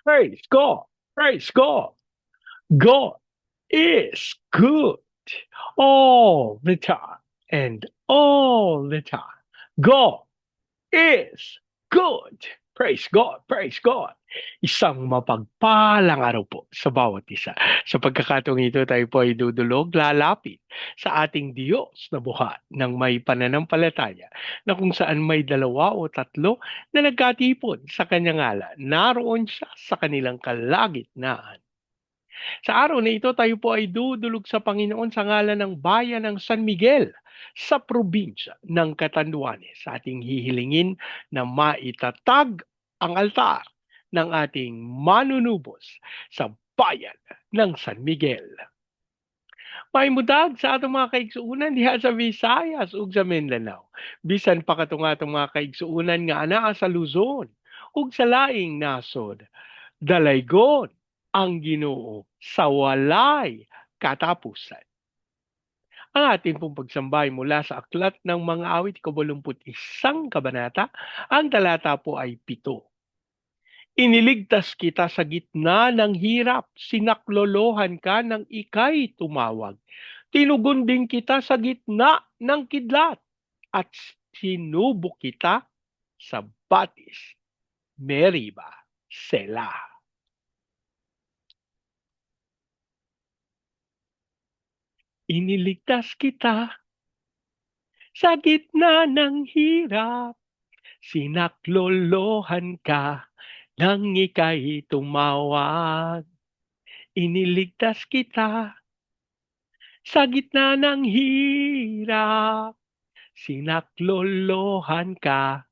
Praise God. Praise God. God is good all the time and all the time. God is good. Praise God, praise God. Isang mapagpalang araw po sa bawat isa. Sa pagkakataong ito, tayo po ay dudulog, lalapit sa ating Diyos na buhat ng may pananampalataya na kung saan may dalawa o tatlo na nagkatipon sa kanyang ngalan. Naroon siya sa kanilang kalagitnaan. Sa araw na ito, tayo po ay dudulog sa Panginoon sa ngalan ng bayan ng San Miguel sa probinsya ng Catanduanes. Sa ating hihilingin na maitatag ang altar ng ating manunubos sa bayan ng San Miguel. Maimudag sa atong mga kaigsuunan diha sa Visayas ug sa Mindanao. Bisan pa katong atong mga kaigsuunan nga anaa sa Luzon ug sa laing nasod. Dalaygon ang Ginoo sa walay katapusan. Ang ating pong pagsambay mula sa Aklat ng Mga Awit, 81 kabanata, ang talata po ay 7. Iniligtas kita sa gitna ng hirap, sinaklolohan ka ng ika'y tumawag. Tinugon din kita sa gitna ng kidlat at sinubok kita sa batis. Meriba, Selah. Iniligtas kita sa gitna ng hirap, sinaklolohan ka nang ika'y tumawag. Iniligtas kita sa gitna ng hirap, sinaklolohan ka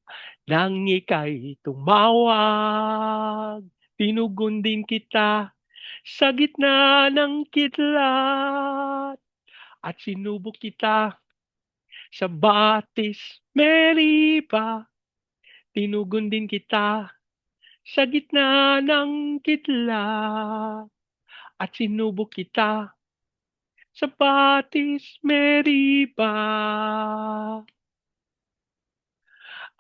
nang ika'y tumawag. Tinugon din kita sa gitna ng kidlat at sinubok kita sa batis, Meriba. Tinugon din kita sa gitna ng kidlat at sinubok kita sa batis, Meriba.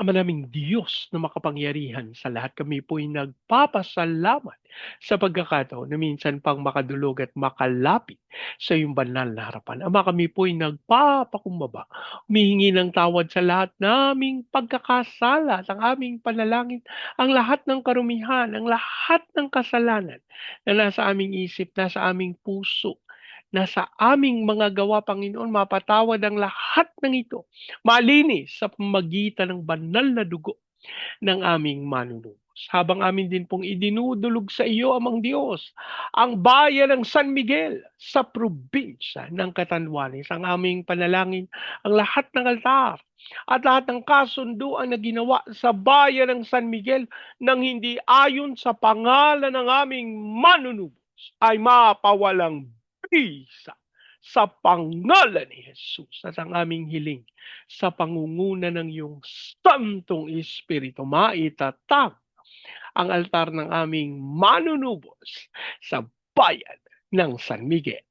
Ama naming Diyos na makapangyarihan sa lahat, kami po'y nagpapasalamat sa pagkakataon na minsan pang makadulog at makalapit sa iyong banal na harapan. Ama, kami po'y nagpapakumbaba, humihingi ng tawad sa lahat naming pagkakasala at ang aming panalangin, ang lahat ng karumihan, ang lahat ng kasalanan na nasa aming isip, nasa aming puso, nasa aming mga gawa, Panginoon, mapatawad ang lahat ng ito. Malinis sa pamagitan ng banal na dugo ng aming manunubos. Habang amin din pong idinudulog sa iyo, Amang Diyos, ang bayan ng San Miguel sa probinsya ng Catanduanes, ang aming panalangin, ang lahat ng altar at lahat ng kasunduan na ginawa sa bayan ng San Miguel nang hindi ayon sa pangalan ng aming manunubos ay mapawalang bisa sa pangalan ni Jesus at ang aming hiling sa pangunguna ng iyong Santong Espiritu, maitatag ang altar ng aming manunubos sa bayan ng San Miguel.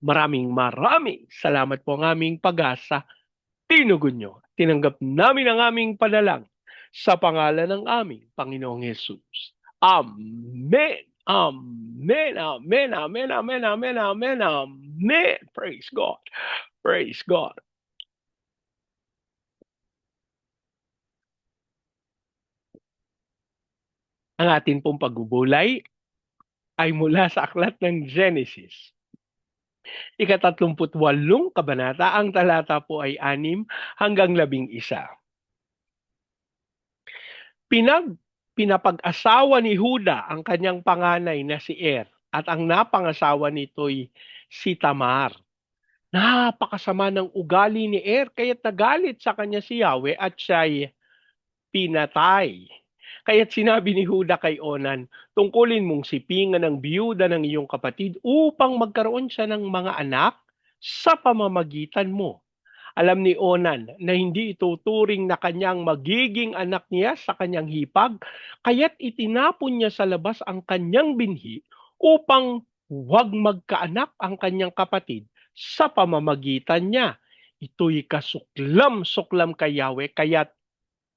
Maraming salamat po ang aming pag-asa. Tinugon nyo. Tinanggap namin ang aming panalangin sa pangalan ng aming Panginoong Jesus. Amen. Amen. Amen. Amen. Amen. Amen. Amen. Amen. Praise God. Praise God. Ang atin pong pagbubulay ay mula sa aklat ng Genesis. 38 kabanata, ang talata po ay 6 hanggang 11. Pinapag-asawa ni Huda ang kanyang panganay na si at ang napangasawa nito'y si Tamar. Napakasama ng ugali ni kaya't nagalit sa kanya si Yahweh at siya'y pinatay. Kaya't sinabi ni Huda kay Onan, tungkulin mong sipingan ng biyuda ng iyong kapatid upang magkaroon siya ng mga anak sa pamamagitan mo. Alam ni Onan na hindi ituturing na kanyang magiging anak niya sa kanyang hipag, kaya't itinapon niya sa labas ang kanyang binhi upang huwag magkaanak ang kanyang kapatid sa pamamagitan niya. Ito'y kasuklam-suklam kay Yahweh, kaya't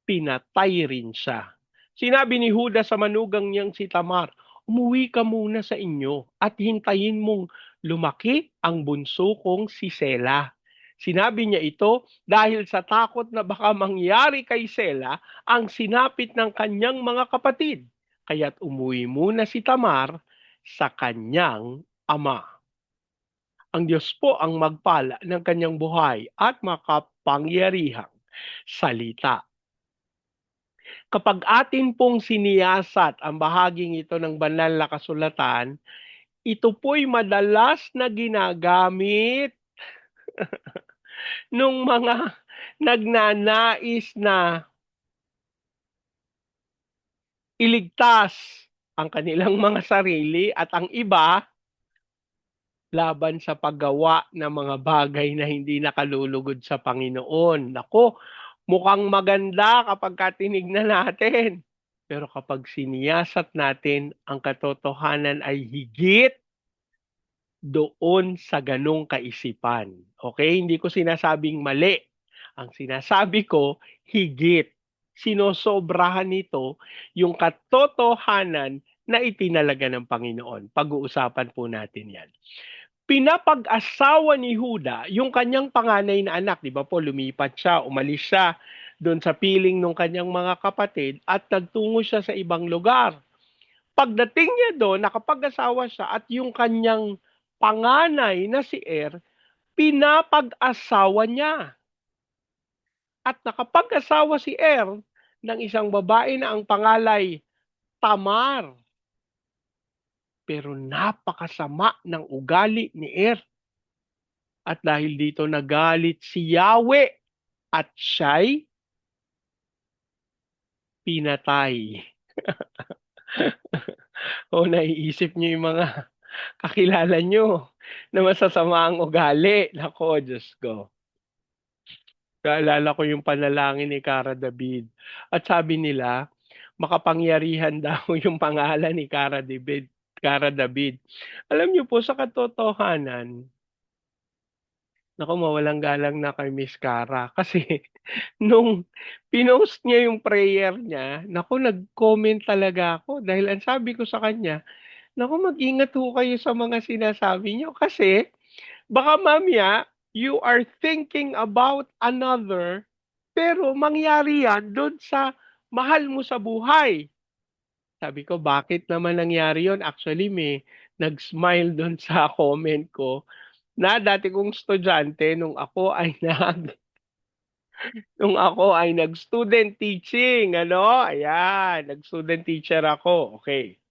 pinatay rin siya Sinabi ni Judas sa manugang niyang si Tamar, umuwi ka muna sa inyo at hintayin mong lumaki ang bunso kong si Sela. Sinabi niya ito dahil sa takot na baka mangyari kay Sela ang sinapit ng kanyang mga kapatid. Kaya't umuwi muna si Tamar sa kanyang ama. Ang Diyos po ang magpala ng kanyang buhay at makapangyarihang salita. Kapag atin pong siniyasat ang bahaging ito ng banal na kasulatan, ito po'y madalas na ginagamit ng mga nagnanais na iligtas ang kanilang mga sarili at ang iba laban sa paggawa ng mga bagay na hindi nakalulugod sa Panginoon. Nako, mukhang maganda kapag tinignan natin. Pero kapag siniyasat natin, ang katotohanan ay higit doon sa ganong kaisipan. Okay? Hindi ko sinasabing mali. Ang sinasabi ko, higit. Sinosobrahan nito yung katotohanan na itinalaga ng Panginoon. Pag-uusapan po natin yan. Pinapag-asawa ni Huda yung kanyang panganay na anak. Di ba po, lumipat siya, umalis siya doon sa piling ng kanyang mga kapatid at nagtungo siya sa ibang lugar. Pagdating niya doon, nakapag-asawa siya at yung kanyang panganay na si pinapag-asawa niya. At nakapag-asawa si ng isang babae na ang pangalay Tamar. Pero napakasama ng ugali ni At dahil dito nagalit si Yahweh at siya'y pinatay. O naiisip niyo yung mga kakilala niyo na masasama ang ugali. Nako, Diyos ko. Naalala ko yung panalangin ni Cara David. At sabi nila, makapangyarihan daw yung pangalan ni Cara David. Cara David. Alam niyo po, sa katotohanan, naku, mawalang galang na kay Miss Cara. Kasi nung pinost niya yung prayer niya, naku, nag-comment talaga ako. Dahil ang sabi ko sa kanya, naku, mag-ingat ho kayo sa mga sinasabi niyo. Kasi baka mamaya, you are thinking about another, pero mangyari yan doon sa mahal mo sa buhay. Sabi ko, bakit naman nangyari yon? Actually, may nag-smile doon sa comment ko na dati kong estudyante nung ako ay nag-student teaching, ano? Ayan, nag-student teacher ako. Okay.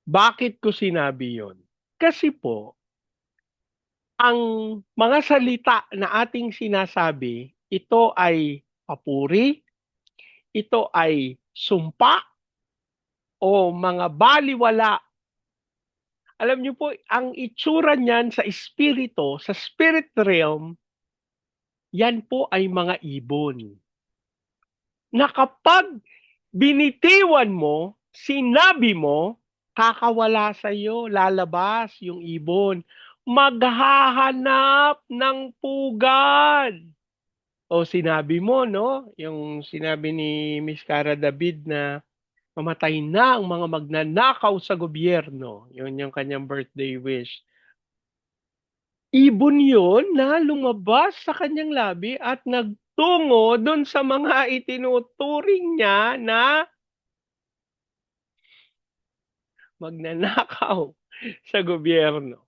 Bakit ko sinabi yon? Kasi po, ang mga salita na ating sinasabi, ito ay papuri, ito ay sumpa, o mga baliwala. Alam niyo po, ang itsura niyan sa espiritu, sa spirit realm, yan po ay mga ibon. Na kapag binitiwan mo, sinabi mo, kakawala sa iyo, lalabas yung ibon. Maghahanap ng pugad. O sinabi mo, no? Yung sinabi ni Miss Cara David na mamatay na ang mga magnanakaw sa gobyerno. Yun yung kanyang birthday wish. Ibon yun na lumabas sa kanyang labi at nagtungo doon sa mga itinuturing niya na magnanakaw sa gobyerno.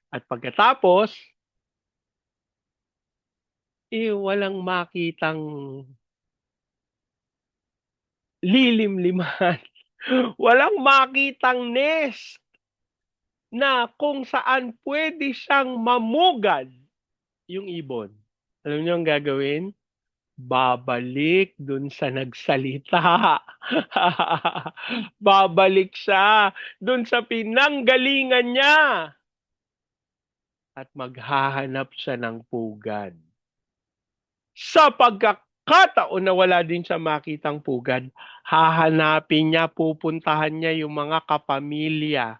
At pagkatapos, walang makitang lilim-liman. Walang makitang nest na kung saan pwede siyang mamugad yung ibon. Alam niyo ang gagawin? Babalik dun sa nagsalita. Babalik siya dun sa pinanggalingan niya. At maghahanap siya ng pugad. Sa pagkakataon na wala din siya makitang pugad, hahanapin niya, pupuntahan niya yung mga kapamilya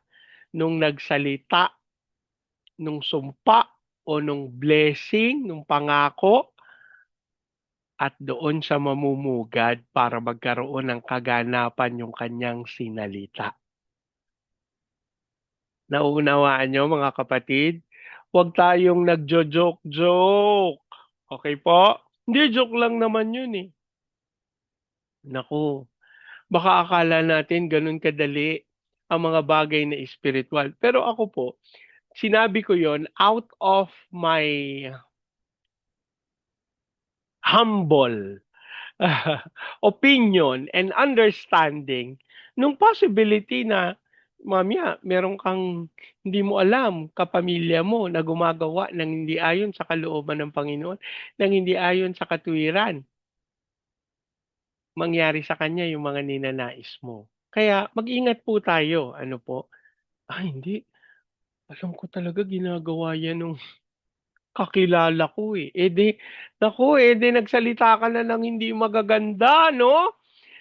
nung nagsalita, nung sumpa, o nung blessing, nung pangako, at doon siya mamumugad para magkaroon ng kaganapan yung kanyang sinalita. Nauunawaan niyo mga kapatid? Huwag tayong nagjo-joke-joke. Okay po? Hindi, joke lang naman yun eh. Naku, baka akala natin ganun kadali ang mga bagay na espiritual. Pero ako po, sinabi ko yon out of my humble opinion and understanding nung possibility na mamaya meron kang hindi mo alam, kapamilya mo na gumagawa ng hindi ayon sa kalooban ng Panginoon, ng hindi ayon sa katuwiran, mangyari sa kanya yung mga ninanais mo. Kaya mag-ingat po tayo, ano po? Ay hindi, alam ko talaga ginagawa yan nung kakilala ko eh. Eh di, naku, eh di nagsalita ka na ng hindi magaganda, no?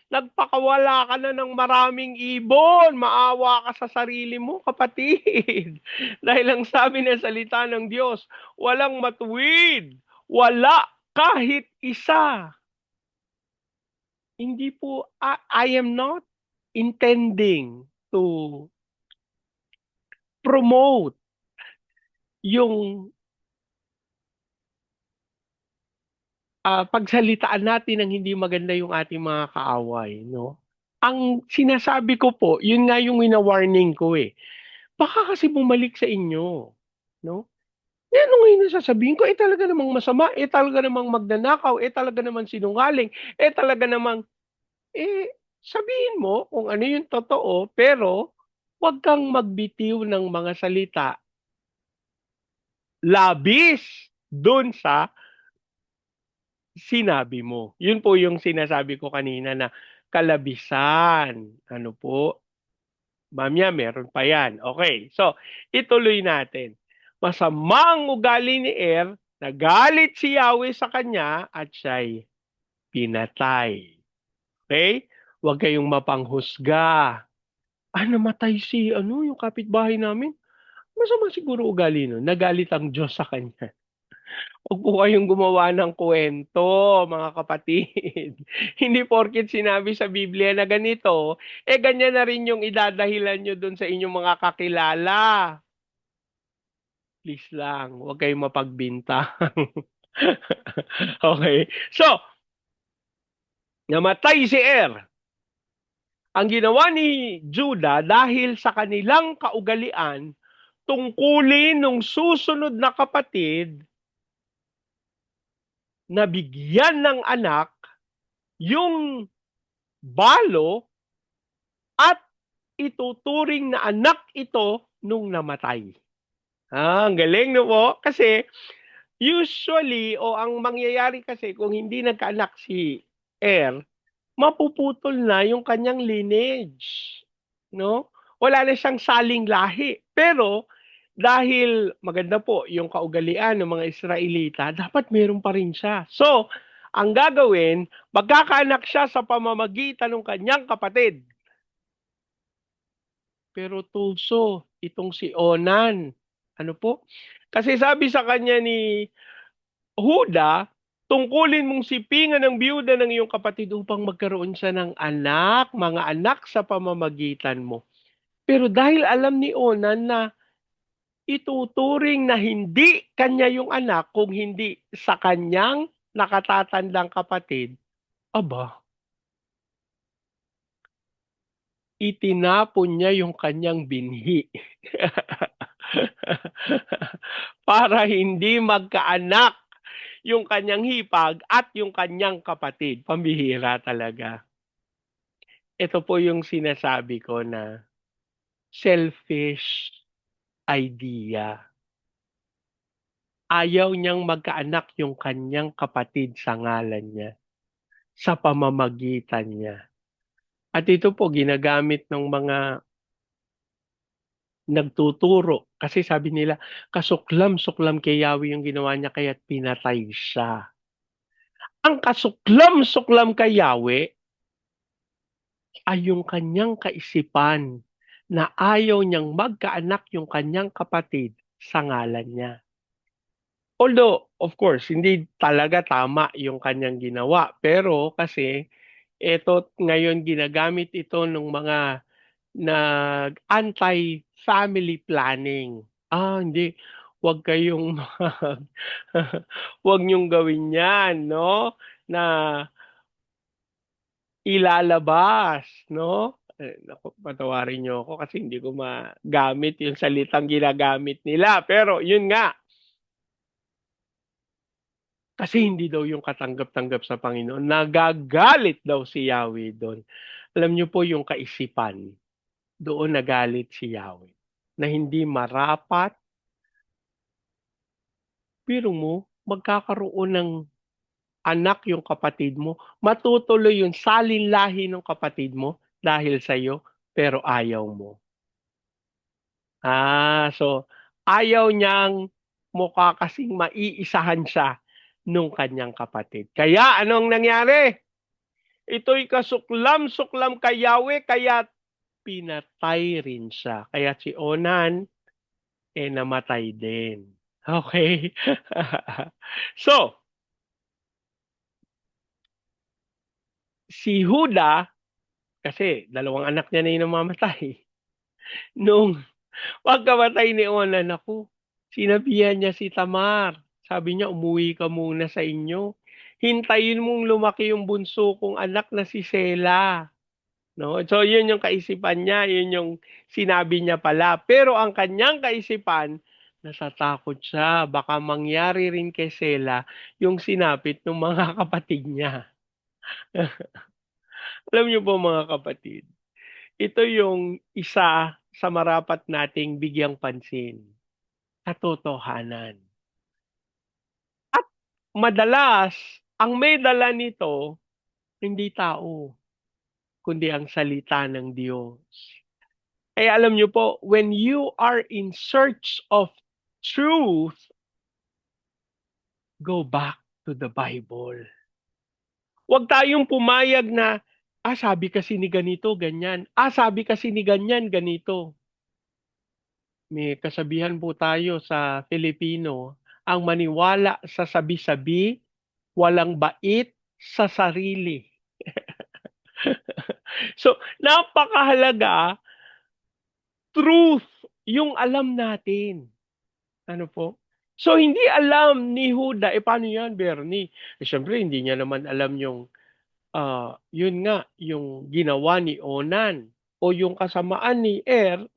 Nagpakawala ka na ng maraming ibon. Maawa ka sa sarili mo, kapatid. Dahil ang sabi ng salita ng Diyos, walang matuwid. Wala kahit isa. Hindi po, I am not intending to promote yung pagsalitaan natin ng hindi maganda yung ating mga kaaway, no? Ang sinasabi ko po, yun nga yung wina-warning ko eh. Baka kasi bumalik sa inyo, no? Eh, ano ngayon na sasabihin ko, eh talaga namang masama, eh talaga namang magnanakaw, eh talaga namang sinungaling, eh talaga namang, eh sabihin mo kung ano yung totoo, pero huwag kang magbitiw ng mga salita labis dun sa sinabi mo. Yun po yung sinasabi ko kanina na kalabisan. Ano po? Mamaya meron pa yan. Okay, so ituloy natin. Masamang ugali ni nagalit si Yahweh sa kanya at siya'y pinatay. Okay? Huwag kayong mapanghusga. Namatay si yung kapitbahay namin. Masama siguro ugali nun. Nagalit ang Diyos sa kanya. Huwag po kayong gumawa ng kuwento, mga kapatid. Hindi porket sinabi sa Biblia na ganito, ganyan na rin yung idadahilan nyo dun sa inyong mga kakilala. Please lang, huwag kayong mapagbintang. Okay. So, namatay si Ang ginawa ni Judah dahil sa kanilang kaugalian, tungkulin ng susunod na kapatid na bigyan ng anak yung balo at ituturing na anak ito nung namatay. Ang galing no po? Kasi usually o ang mangyayari kasi kung hindi nagkaanak si mapuputol na yung kanyang lineage. No? Wala na siyang saling lahi. Pero dahil maganda po yung kaugalian ng mga Israelita, dapat meron pa rin siya. So, ang gagawin, magkakaanak siya sa pamamagitan ng kanyang kapatid. Pero tuso itong si Onan. Ano po? Kasi sabi sa kanya ni Huda, tungkulin mong sipingan ng biyuda ng iyong kapatid upang magkaroon siya ng anak, mga anak sa pamamagitan mo. Pero dahil alam ni Onan na ituturing na hindi kanya yung anak kung hindi sa kanyang nakatatandang kapatid, aba, itinapon niya yung kanyang binhi. Para hindi magkaanak yung kanyang hipag at yung kanyang kapatid. Pambihira talaga. Ito po yung sinasabi ko na selfish idea. Ayaw niyang magkaanak yung kanyang kapatid sa ngalan niya, sa pamamagitan niya. At ito po ginagamit ng mga nagtuturo. Kasi sabi nila, kasuklam-suklam kay Yahweh yung ginawa niya kaya't pinatay siya. Ang kasuklam-suklam kay Yahweh ay yung kanyang kaisipan na ayaw niyang magkaanak yung kanyang kapatid sa ngalan niya. Although, of course, hindi talaga tama yung kanyang ginawa. Pero kasi, eto ngayon ginagamit ito ng mga anti-family planning. Hindi, wag kayong wag niyong gawin 'yan, 'no, na ilalabas, 'no? Naku, patawarin niyo ako kasi hindi ko magamit yung salitang ginagamit nila. Pero yun nga, kasi hindi daw yung katanggap-tanggap sa Panginoon. Nagagalit daw si Yahweh do'n. Alam niyo po yung kaisipan, doon nagalit si Yahweh na hindi marapat. Biro mo, magkakaroon ng anak yung kapatid mo, matutuloy yung salinlahi ng kapatid mo dahil sa'yo, pero ayaw mo. So ayaw niyang mukha kasing maiisahan siya nung kanyang kapatid. Kaya anong nangyari? Ito'y kasuklam-suklam kay Yahweh, kaya pinatay rin siya. Kaya si Onan, namatay din. Okay? So, si Huda, kasi dalawang anak niya na yung namamatay. Nung pagkamatay ni Onan, naku, sinabihan niya si Tamar. Sabi niya, umuwi ka muna sa inyo. Hintayin mong lumaki yung bunso kong anak na si Sela. No? So, yun yung kaisipan niya, yun yung sinabi niya pala. Pero ang kanyang kaisipan, natatakot siya. Baka mangyari rin kay Sela yung sinapit ng mga kapatid niya. Alam niyo po mga kapatid, ito yung isa sa marapat nating bigyang pansin, katotohanan. At madalas, ang may dala nito, hindi tao, kundi ang salita ng Diyos. Kaya alam niyo po, when you are in search of truth, go back to the Bible. Huwag tayong pumayag na, sabi kasi ni ganito, ganyan. Sabi kasi ni ganyan, ganito. May kasabihan po tayo sa Filipino, ang maniwala sa sabi-sabi, walang bait sa sarili. So, napakahalaga, truth, yung alam natin. Ano po? So, hindi alam ni Huda, paano yan, Bernie? Siyempre, hindi niya naman alam yung, yun nga, yung ginawa ni Onan o yung kasamaan ni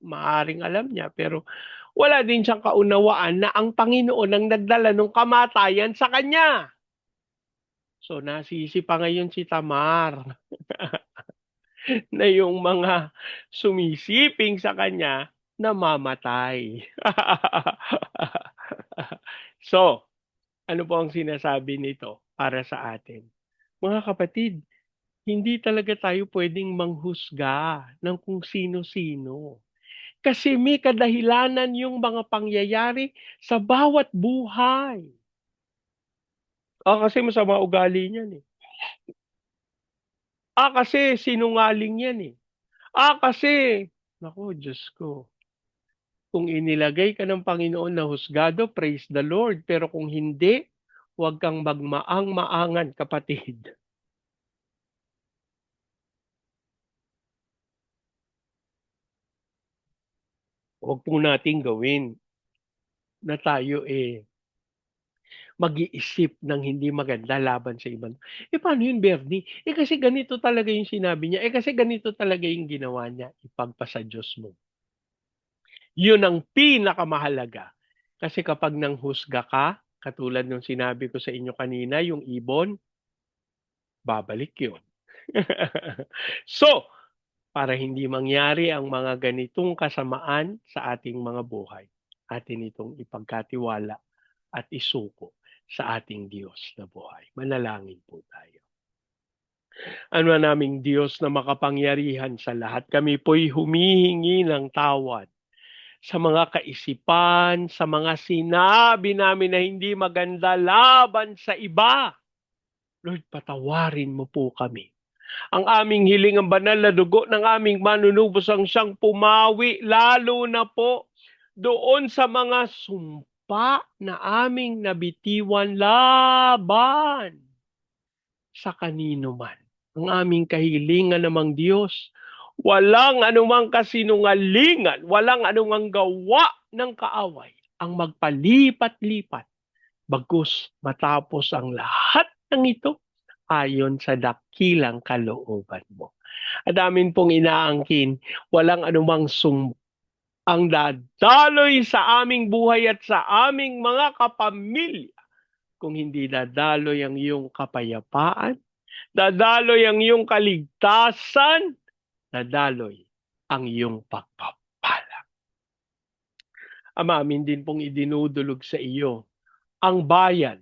maaring alam niya, pero wala din siyang kaunawaan na ang Panginoon ang nagdala ng kamatayan sa kanya. So nasisi pa ngayon si Tamar na yung mga sumisiping sa kanya namamatay. So, ano po ang sinasabi nito para sa atin? Mga kapatid, hindi talaga tayo pwedeng manghusga ng kung sino-sino. Kasi may kadahilanan yung mga pangyayari sa bawat buhay. Kasi masama ugali niyan eh. Kasi sinungaling yan eh. Kasi, naku, Diyos ko. Kung inilagay ka ng Panginoon na husgado, praise the Lord. Pero kung hindi, huwag kang magmaang-maangan, kapatid. Huwag po nating gawin na tayo mag-iisip ng hindi maganda laban sa ibang. Paano yun, Bernie? Kasi ganito talaga yung sinabi niya. Kasi ganito talaga yung ginawa niya. Ipagpasa Diyos mo. Yun ang pinakamahalaga. Kasi kapag nanghusga ka, katulad ng sinabi ko sa inyo kanina, yung ibon, babalik yun. So, para hindi mangyari ang mga ganitong kasamaan sa ating mga buhay, atin itong ipagkatiwala at isuko sa ating Diyos na buhay. Manalangin po tayo. Ano naming Diyos na makapangyarihan sa lahat, kami po'y humihingi ng tawad sa mga kaisipan, sa mga sinabi namin na hindi maganda laban sa iba. Lord, patawarin mo po kami. Ang aming hiling ang banal na dugo ng aming manunubos ang siyang pumawi, lalo na po doon sa mga sumpa lupa na aming nabitiwan laban sa kanino man. Ang aming kahilingan namang Diyos, walang anumang kasinungalingan, walang anumang gawa ng kaaway ang magpalipat-lipat. Bagkus matapos ang lahat ng ito ayon sa dakilang kalooban mo. At amin pong inaangkin, walang anumang ang dadaloy sa aming buhay at sa aming mga kapamilya kung hindi dadaloy ang iyong kapayapaan, dadaloy ang iyong kaligtasan, dadaloy ang iyong pagpapala. Ama, amin din pong idinudulog sa iyo ang bayan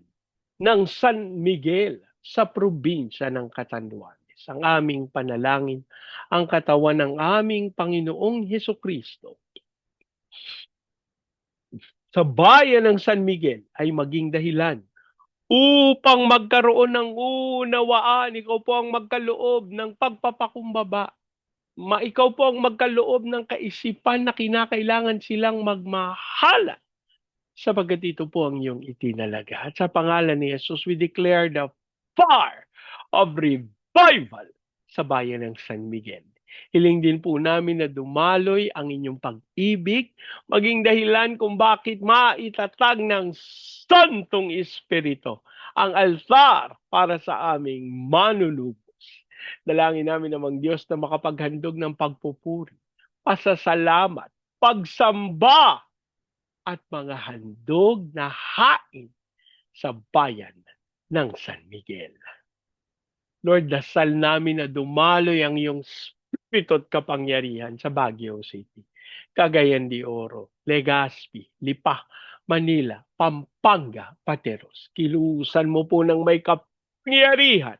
ng San Miguel sa probinsya ng Catanduanes. Ang aming panalangin, ang katawan ng aming Panginoong Hesukristo sa bayan ng San Miguel ay maging dahilan upang magkaroon ng unawaan. Ikaw po ang magkaloob ng pagpapakumbaba. Ikaw po ang magkaloob ng kaisipan na kinakailangan silang magmahala sapagkat ito po ang iyong itinalaga. At sa pangalan ni Jesus, we declare the fire of revival sa bayan ng San Miguel. Hiling din po namin na dumaloy ang inyong pag-ibig, maging dahilan kung bakit maitatag ng Santong Espiritu ang altar para sa aming manunubos. Dalangin namin namang Diyos na makapaghandog ng pagpupuri, pasasalamat, pagsamba, at mga handog na hain sa bayan ng San Miguel. Lord, dasal namin na dumaloy ang iyong spirito at kapangyarihan sa Baguio City, Cagayan de Oro, Legazpi, Lipa, Manila, Pampanga, Pateros. Kilusan mo po ng may kapangyarihan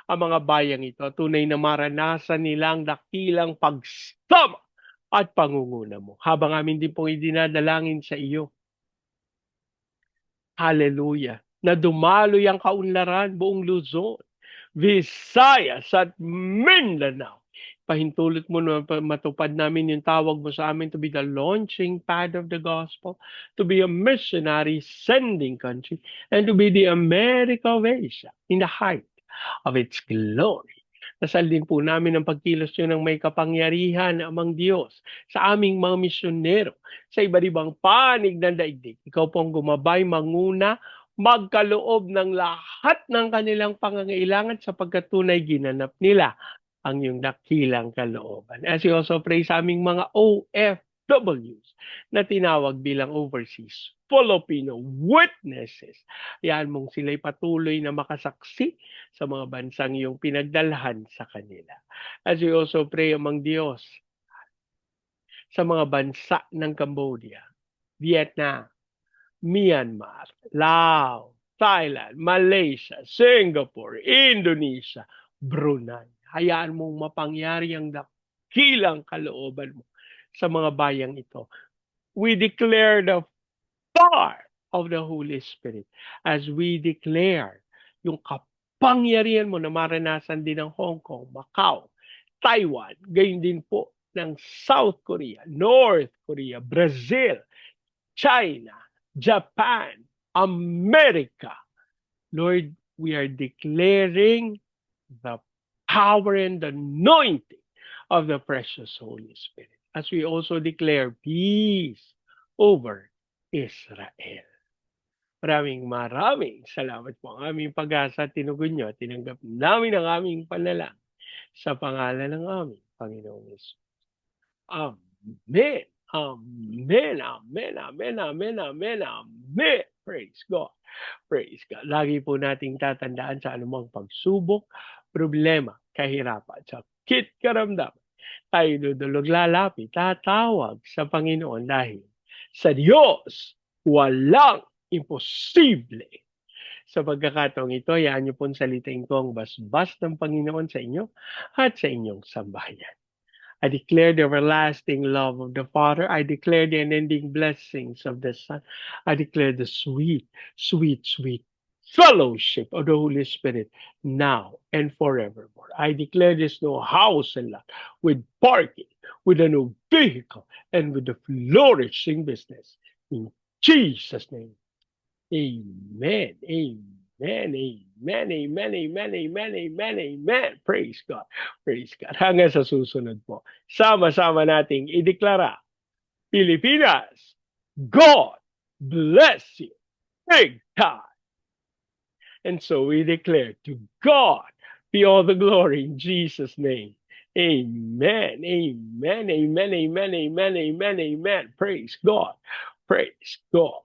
ang mga bayang ito. Tunay na maranasan nilang dakilang pagsama at pangunguna mo. Habang amin din pong idinadalangin sa iyo, hallelujah, na dumaloy ang kaunlaran buong Luzon, Visayas at Mindanao. Pahintulot mo na matupad namin yung tawag mo sa amin to be the launching pad of the gospel, to be a missionary sending country, and to be the America of Asia in the height of its glory. Dasal din po namin ang pagkilos nyo ng may kapangyarihan amang Diyos sa aming mga misyonero sa iba't ibang panig ng daigdig. Ikaw pong gumabay, manguna, magkaloob ng lahat ng kanilang pangangailangan sapagkat tunay ginanap nila ang iyong dakilang kalooban. As we also pray sa aming mga OFWs na tinawag bilang overseas Filipino witnesses. Yan mong sila'y patuloy na makasaksi sa mga bansang iyong pinagdalhan sa kanila. As we also pray among Diyos sa mga bansa ng Cambodia, Vietnam, Myanmar, Laos, Thailand, Malaysia, Singapore, Indonesia, Brunei. Hayaan mong mapangyari ang dakilang kalooban mo sa mga bayang ito. We declare the fire of the Holy Spirit as we declare yung kapangyarihan mo na maranasan din ng Hong Kong, Macau, Taiwan, gayon din po ng South Korea, North Korea, Brazil, China, Japan, America. Lord, we are declaring the power and the anointing of the precious Holy Spirit as we also declare peace over Israel. Maraming salamat po. Ang aming pag-asa, tinugon nyo, tinanggap namin ang aming panalangin sa pangalan ng aming Panginoong Yesus. Amen. Amen. Amen. Amen. Amen. Amen. Amen. Praise God. Praise God. Lagi po nating tatandaan sa anumang pagsubok, problema, kahirapan, sakit, karamdaman. Tayo dudulog lalapit, tatawag sa Panginoon dahil sa Diyos, walang imposible. Sa pagkakataong ito, hayaan niyo pong salitain ko ang basbas ng Panginoon sa inyo at sa inyong sambahayan. I declare the everlasting love of the Father. I declare the unending blessings of the Son. I declare the sweet, sweet, sweet fellowship of the Holy Spirit now and forevermore. I declare this no house and lot with parking, with a new vehicle, and with a flourishing business. In Jesus' name. Amen. Amen. Amen. Amen. Amen. Amen. Amen. Amen. Praise God. Praise God. Hanggang sa susunod po. Sama-sama nating ideklara, Pilipinas, God bless you. Big time. And so we declare to God be all the glory in Jesus' name. Amen. Amen. Amen. Amen. Amen. Amen. Amen. Praise God. Praise God.